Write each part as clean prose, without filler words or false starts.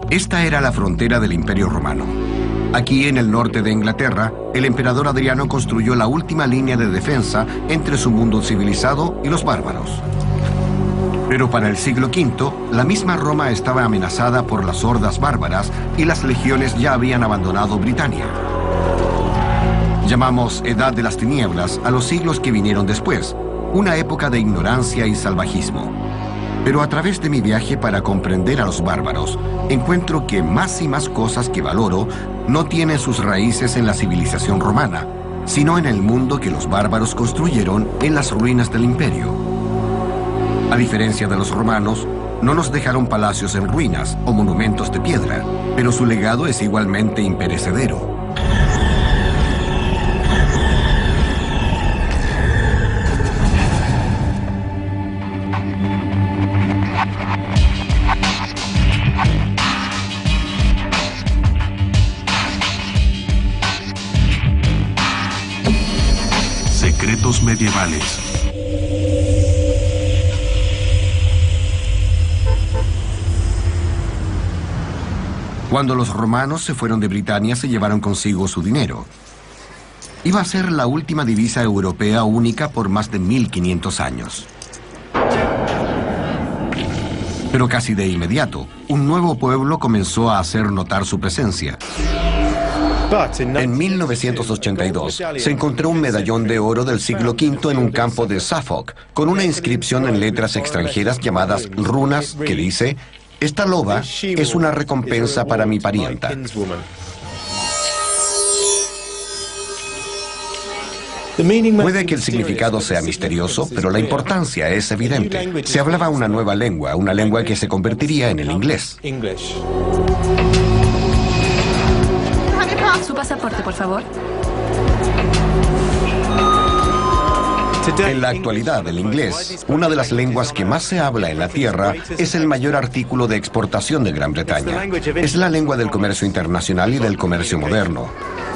Esta era la frontera del Imperio Romano. Aquí, en el norte de Inglaterra, el emperador Adriano construyó la última línea de defensa entre su mundo civilizado y los bárbaros. Pero para el siglo V, la misma Roma estaba amenazada por las hordas bárbaras y las legiones ya habían abandonado Britania. Llamamos Edad de las Tinieblas a los siglos que vinieron después, una época de ignorancia y salvajismo. Pero a través de mi viaje para comprender a los bárbaros, encuentro que más y más cosas que valoro no tienen sus raíces en la civilización romana, sino en el mundo que los bárbaros construyeron en las ruinas del imperio. A diferencia de los romanos, no nos dejaron palacios en ruinas o monumentos de piedra, pero su legado es igualmente imperecedero. Secretos medievales. Cuando los romanos se fueron de Britania, se llevaron consigo su dinero. Iba a ser la última divisa europea única por más de 1500 años. Pero casi de inmediato, un nuevo pueblo comenzó a hacer notar su presencia. En 1982 se encontró un medallón de oro del siglo V en un campo de Suffolk, con una inscripción en letras extranjeras llamadas runas que dice: "Esta loba es una recompensa para mi parienta". Puede que el significado sea misterioso, pero la importancia es evidente. Se hablaba una nueva lengua, una lengua que se convertiría en el inglés. Su pasaporte, por favor. En la actualidad, el inglés, una de las lenguas que más se habla en la Tierra, es el mayor artículo de exportación de Gran Bretaña. Es la lengua del comercio internacional y del comercio moderno.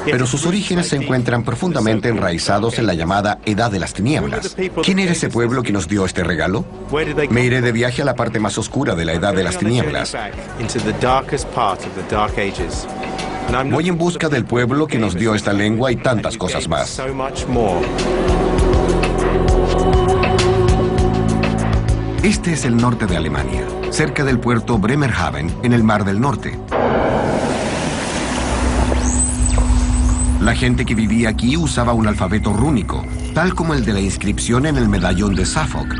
Pero sus orígenes se encuentran profundamente enraizados en la llamada Edad de las Tinieblas. ¿Quién era ese pueblo que nos dio este regalo? Me iré de viaje a la parte más oscura de la Edad de las Tinieblas. Voy en busca del pueblo que nos dio esta lengua y tantas cosas más. Este es el norte de Alemania, cerca del puerto Bremerhaven, en el Mar del Norte. La gente que vivía aquí usaba un alfabeto rúnico, tal como el de la inscripción en el medallón de Suffolk.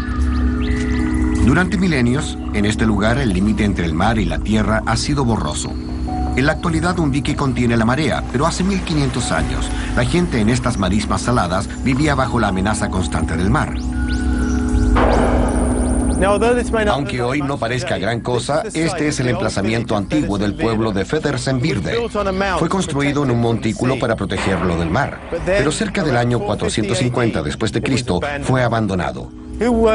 Durante milenios, en este lugar el límite entre el mar y la tierra ha sido borroso. En la actualidad un dique contiene la marea, pero hace 1500 años, la gente en estas marismas saladas vivía bajo la amenaza constante del mar. Aunque hoy no parezca gran cosa, este es el emplazamiento antiguo del pueblo de Frederiksberg. Fue construido en un montículo para protegerlo del mar, pero cerca del año 450 después de Cristo fue abandonado.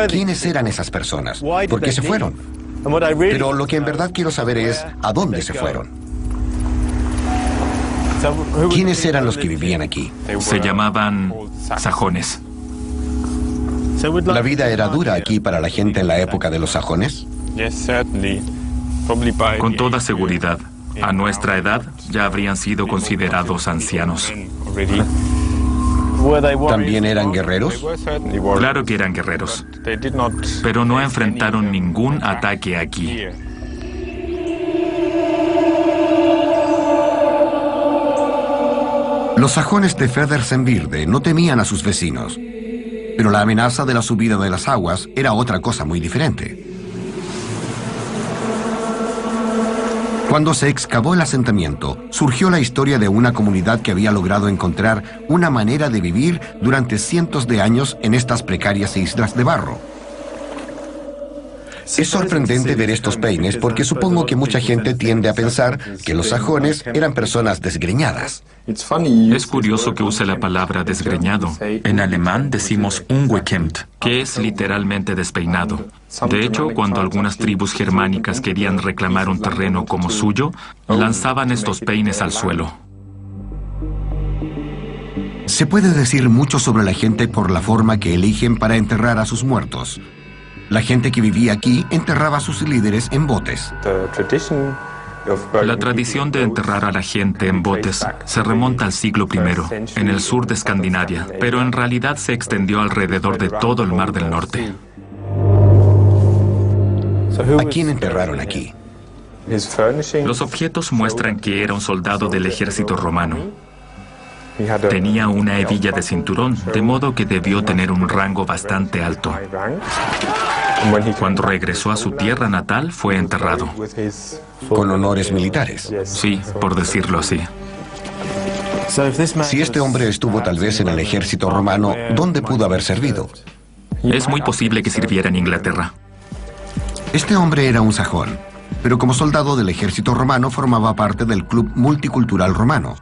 ¿Quiénes eran esas personas? ¿Por qué se fueron? Pero lo que en verdad quiero saber es ¿a dónde se fueron? ¿Quiénes eran los que vivían aquí? Se llamaban sajones. ¿La vida era dura aquí para la gente en la época de los sajones? Con toda seguridad, a nuestra edad ya habrían sido considerados ancianos. ¿También eran guerreros? Claro que eran guerreros, pero no enfrentaron ningún ataque aquí. Los sajones de Frederiksberg no temían a sus vecinos, pero la amenaza de la subida de las aguas era otra cosa muy diferente. Cuando se excavó el asentamiento, surgió la historia de una comunidad que había logrado encontrar una manera de vivir durante cientos de años en estas precarias islas de barro. Es sorprendente ver estos peines porque supongo que mucha gente tiende a pensar que los sajones eran personas desgreñadas. Es curioso que use la palabra desgreñado. En alemán decimos ungekemmt, que es literalmente despeinado. De hecho, cuando algunas tribus germánicas querían reclamar un terreno como suyo, lanzaban estos peines al suelo. Se puede decir mucho sobre la gente por la forma que eligen para enterrar a sus muertos. La gente que vivía aquí enterraba a sus líderes en botes. La tradición de enterrar a la gente en botes se remonta al siglo I, en el sur de Escandinavia, pero en realidad se extendió alrededor de todo el Mar del Norte. ¿A quién enterraron aquí? Los objetos muestran que era un soldado del ejército romano. Tenía una hebilla de cinturón, de modo que debió tener un rango bastante alto. Cuando regresó a su tierra natal, fue enterrado. Con honores militares. Sí, por decirlo así. Si este hombre estuvo tal vez en el ejército romano, ¿dónde pudo haber servido? Es muy posible que sirviera en Inglaterra. Este hombre era un sajón, pero como soldado del ejército romano formaba parte del Club Multicultural Romano.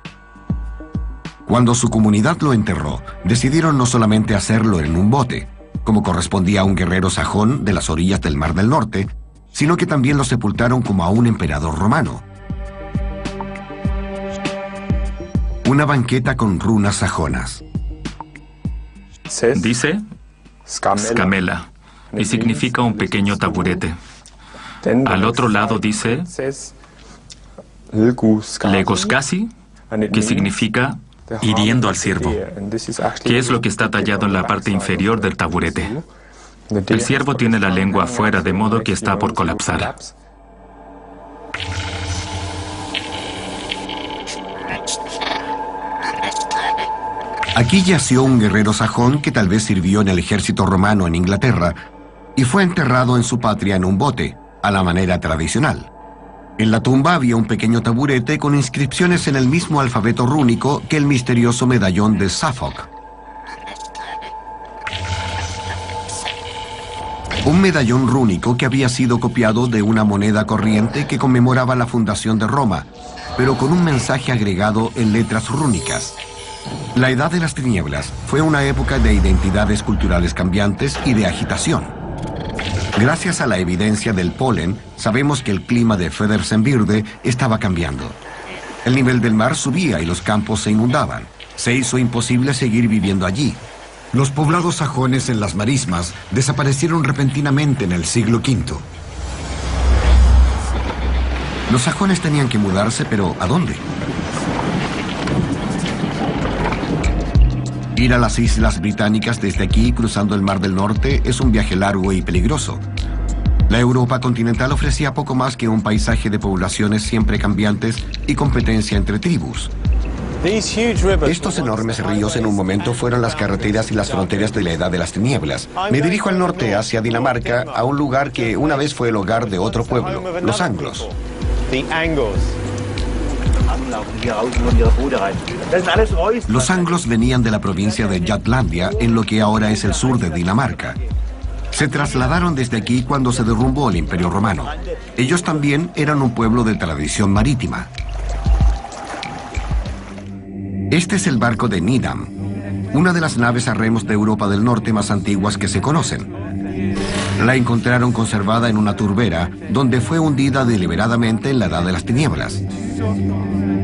Cuando su comunidad lo enterró, decidieron no solamente hacerlo en un bote, como correspondía a un guerrero sajón de las orillas del Mar del Norte, sino que también lo sepultaron como a un emperador romano. Una banqueta con runas sajonas. Dice scamella y significa un pequeño taburete. Al otro lado dice legoskasi, que significa hiriendo al ciervo, que es lo que está tallado en la parte inferior del taburete. El ciervo tiene la lengua afuera, de modo que está por colapsar. Aquí yació un guerrero sajón que tal vez sirvió en el ejército romano en Inglaterra y fue enterrado en su patria en un bote, a la manera tradicional. En la tumba había un pequeño taburete con inscripciones en el mismo alfabeto rúnico que el misterioso medallón de Suffolk. Un medallón rúnico que había sido copiado de una moneda corriente que conmemoraba la fundación de Roma, pero con un mensaje agregado en letras rúnicas. La Edad de las Tinieblas fue una época de identidades culturales cambiantes y de agitación. Gracias a la evidencia del polen, sabemos que el clima de Frederiksberg estaba cambiando. El nivel del mar subía y los campos se inundaban. Se hizo imposible seguir viviendo allí. Los poblados sajones en las marismas desaparecieron repentinamente en el siglo V. Los sajones tenían que mudarse, pero ¿a dónde? Ir a las islas británicas desde aquí, cruzando el Mar del Norte, es un viaje largo y peligroso. La Europa continental ofrecía poco más que un paisaje de poblaciones siempre cambiantes y competencia entre tribus. Estos enormes ríos en un momento fueron las carreteras y las fronteras de la Edad de las Tinieblas. Me dirijo al norte, hacia Dinamarca, a un lugar que una vez fue el hogar de otro pueblo, los anglos. Los anglos venían de la provincia de Jutlandia, en lo que ahora es el sur de Dinamarca. Se trasladaron desde aquí cuando se derrumbó el Imperio Romano. Ellos también eran un pueblo de tradición marítima. Este es el barco de Needham, una de las naves a remos de Europa del Norte más antiguas que se conocen. La encontraron conservada en una turbera, donde fue hundida deliberadamente en la Edad de las Tinieblas.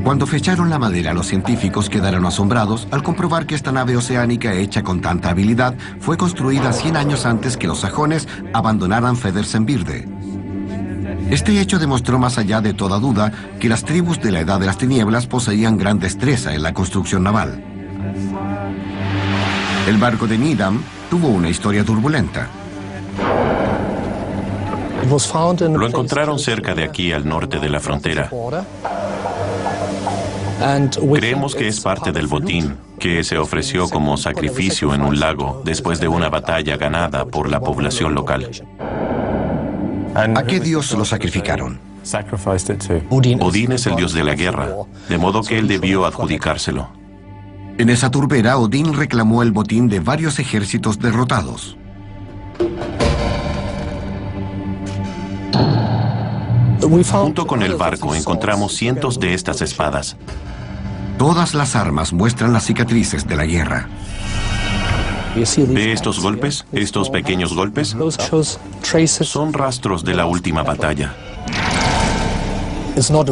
Cuando fecharon la madera, los científicos quedaron asombrados al comprobar que esta nave oceánica hecha con tanta habilidad fue construida 100 años antes que los sajones abandonaran Frederiksberg. Este hecho demostró más allá de toda duda que las tribus de la Edad de las Tinieblas poseían gran destreza en la construcción naval. El barco de Needham tuvo una historia turbulenta. Lo encontraron cerca de aquí, al norte de la frontera. Creemos que es parte del botín que se ofreció como sacrificio en un lago después de una batalla ganada por la población local. ¿A qué dios lo sacrificaron? Odín es el dios de la guerra, de modo que él debió adjudicárselo. En esa turbera, Odín reclamó el botín de varios ejércitos derrotados. Junto con el barco encontramos cientos de estas espadas. Todas las armas muestran las cicatrices de la guerra. ¿Ve estos golpes? ¿Estos pequeños golpes? Son rastros de la última batalla.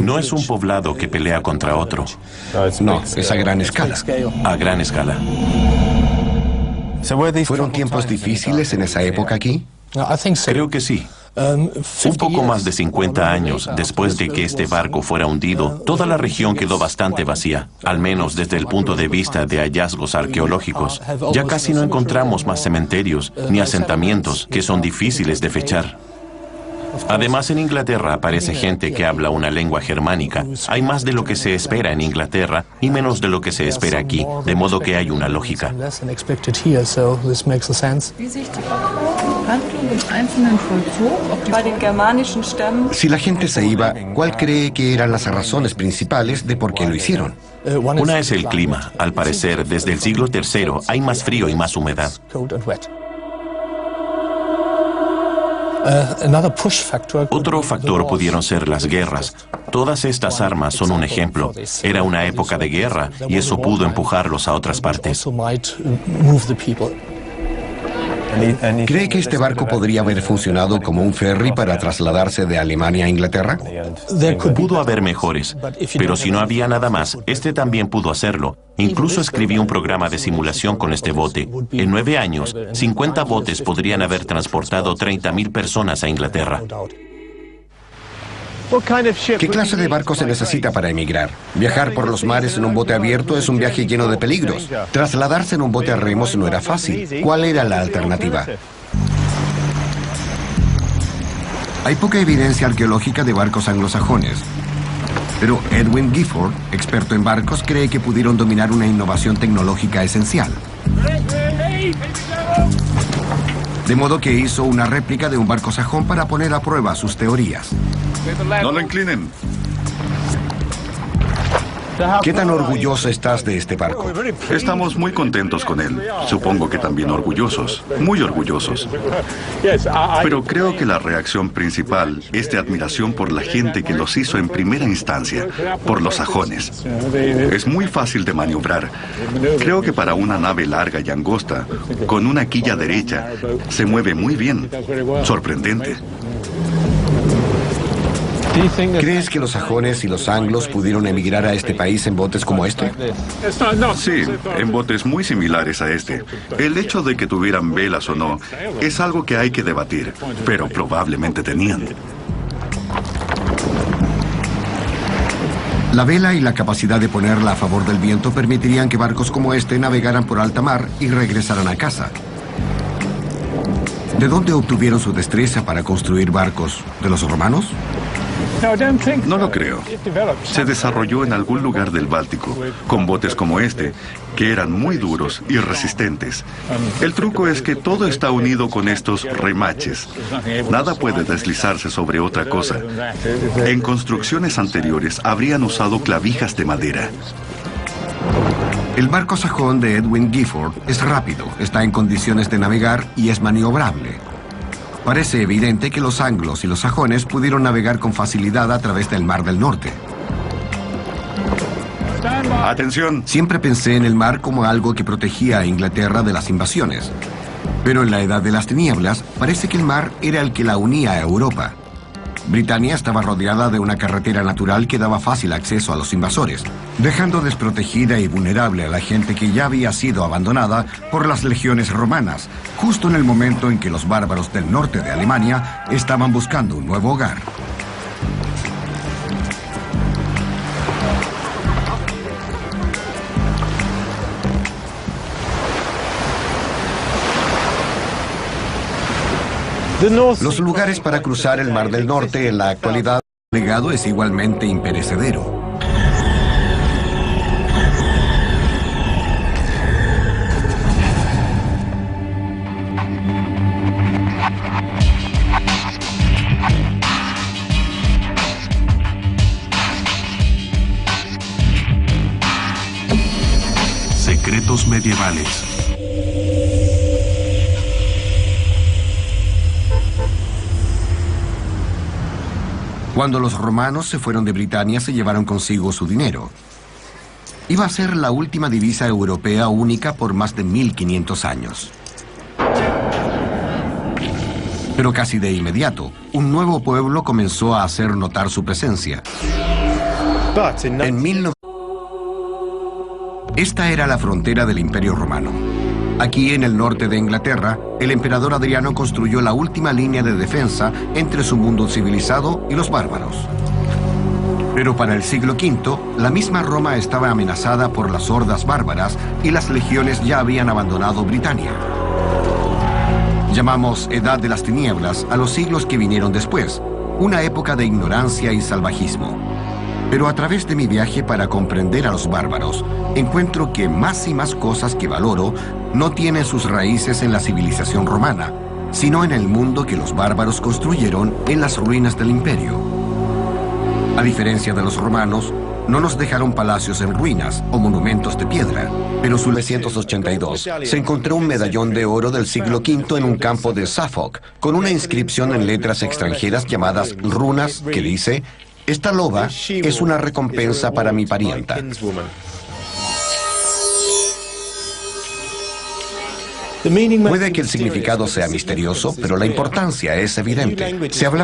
No es un poblado que pelea contra otro. No, es a gran escala. A gran escala. ¿Fueron tiempos difíciles en esa época aquí? Creo que sí. Un poco más de 50 años después de que este barco fuera hundido, toda la región quedó bastante vacía, al menos desde el punto de vista de hallazgos arqueológicos. Ya casi no encontramos más cementerios ni asentamientos que son difíciles de fechar. Además, en Inglaterra aparece gente que habla una lengua germánica. Hay más de lo que se espera en Inglaterra y menos de lo que se espera aquí, de modo que hay una lógica. Si la gente se iba, ¿cuál cree que eran las razones principales de por qué lo hicieron? Una es el clima. Al parecer, desde el siglo III hay más frío y más humedad. Otro factor pudieron ser las guerras. Todas estas armas son un ejemplo. Era una época de guerra y eso pudo empujarlos a otras partes. ¿Cree que este barco podría haber funcionado como un ferry para trasladarse de Alemania a Inglaterra? Pudo haber mejores, pero si no había nada más, este también pudo hacerlo. Incluso escribí un programa de simulación con este bote. En 9 años, 50 botes podrían haber transportado 30.000 personas a Inglaterra. ¿Qué clase de barco se necesita para emigrar? Viajar por los mares en un bote abierto es un viaje lleno de peligros. Trasladarse en un bote a remos no era fácil. ¿Cuál era la alternativa? Hay poca evidencia arqueológica de barcos anglosajones. Pero Edwin Gifford, experto en barcos, cree que pudieron dominar una innovación tecnológica esencial. De modo que hizo una réplica de un barco sajón para poner a prueba sus teorías. No lo inclinen. ¿Qué tan orgulloso estás de este barco? Estamos muy contentos con él. Supongo que también orgullosos. Muy orgullosos. Pero creo que la reacción principal es de admiración por la gente que los hizo en primera instancia, por los sajones. Es muy fácil de maniobrar. Creo que para una nave larga y angosta, con una quilla derecha, se mueve muy bien. Sorprendente. ¿Crees que los sajones y los anglos pudieron emigrar a este país en botes como este? Sí, en botes muy similares a este. El hecho de que tuvieran velas o no es algo que hay que debatir, pero probablemente tenían. La vela y la capacidad de ponerla a favor del viento permitirían que barcos como este navegaran por alta mar y regresaran a casa. ¿De dónde obtuvieron su destreza para construir barcos? ¿De los romanos? No lo creo. Se desarrolló en algún lugar del Báltico, con botes como este, que eran muy duros y resistentes. El truco es que todo está unido con estos remaches. Nada puede deslizarse sobre otra cosa. En construcciones anteriores habrían usado clavijas de madera. El barco sajón de Edwin Gifford es rápido, está en condiciones de navegar y es maniobrable. Parece evidente que los anglos y los sajones pudieron navegar con facilidad a través del Mar del Norte. ¡Atención! Siempre pensé en el mar como algo que protegía a Inglaterra de las invasiones. Pero en la Edad de las Tinieblas, parece que el mar era el que la unía a Europa. Britania estaba rodeada de una carretera natural que daba fácil acceso a los invasores, dejando desprotegida y vulnerable a la gente que ya había sido abandonada por las legiones romanas, justo en el momento en que los bárbaros del norte de Alemania estaban buscando un nuevo hogar. Los lugares para cruzar el Mar del Norte en la actualidad, el legado es igualmente imperecedero. Secretos medievales. Cuando los romanos se fueron de Britania, se llevaron consigo su dinero. Iba a ser la última divisa europea única por más de 1500 años. Pero casi de inmediato, un nuevo pueblo comenzó a hacer notar su presencia. Esta era la frontera del Imperio Romano. Aquí en el norte de Inglaterra, el emperador Adriano construyó la última línea de defensa entre su mundo civilizado y los bárbaros. Pero para el siglo V, la misma Roma estaba amenazada por las hordas bárbaras y las legiones ya habían abandonado Britania. Llamamos Edad de las Tinieblas a los siglos que vinieron después, una época de ignorancia y salvajismo. Pero a través de mi viaje para comprender a los bárbaros, encuentro que más y más cosas que valoro no tienen sus raíces en la civilización romana, sino en el mundo que los bárbaros construyeron en las ruinas del imperio. A diferencia de los romanos, no nos dejaron palacios en ruinas o monumentos de piedra, pero en 1982 se encontró un medallón de oro del siglo V en un campo de Suffolk, con una inscripción en letras extranjeras llamadas runas que dice: "Esta loba es una recompensa para mi parienta". Puede que el significado sea misterioso, pero la importancia es evidente. Se hablaba